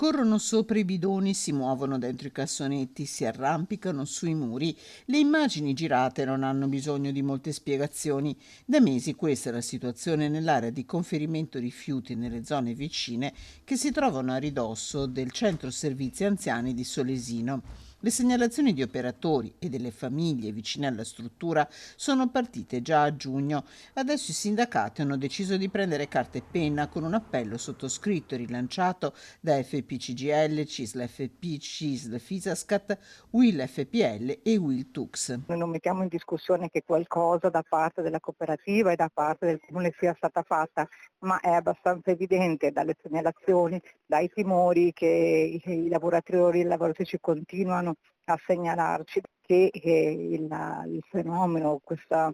Corrono sopra i bidoni, si muovono dentro i cassonetti, si arrampicano sui muri. Le immagini girate non hanno bisogno di molte spiegazioni. Da mesi questa è la situazione nell'area di conferimento rifiuti nelle zone vicine che si trovano a ridosso del centro servizi anziani di Solesino. Le segnalazioni di operatori e delle famiglie vicine alla struttura sono partite già a giugno. Adesso i sindacati hanno deciso di prendere carta e penna con un appello sottoscritto e rilanciato da FPCGL, CISL FP, CISL Fisascat, UIL FPL e UIL TUX. Noi non mettiamo in discussione che qualcosa da parte della cooperativa e da parte del comune sia stata fatta, ma è abbastanza evidente dalle segnalazioni, dai timori che i lavoratori e le lavoratrici continuano a segnalarci che il fenomeno, questa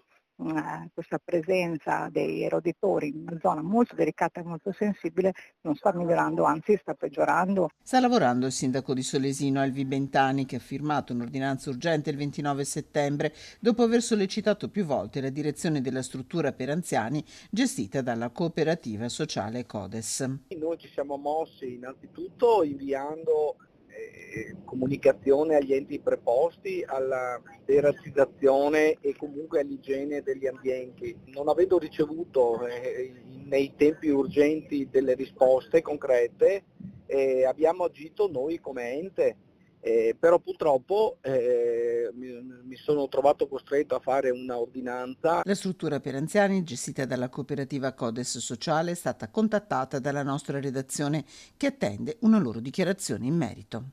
presenza dei roditori in una zona molto delicata e molto sensibile non sta migliorando, anzi sta peggiorando. Sta lavorando il sindaco di Solesino, Alvi Bentani, che ha firmato un'ordinanza urgente il 29 settembre dopo aver sollecitato più volte la direzione della struttura per anziani gestita dalla cooperativa sociale Codes. Noi ci siamo mossi innanzitutto inviando comunicazione agli enti preposti alla derazzizzazione e comunque all'igiene degli ambienti. Non avendo ricevuto nei tempi urgenti delle risposte concrete, abbiamo agito noi come ente. Però purtroppo mi sono trovato costretto a fare una ordinanza. La struttura per anziani, gestita dalla cooperativa Codes Sociale, è stata contattata dalla nostra redazione che attende una loro dichiarazione in merito.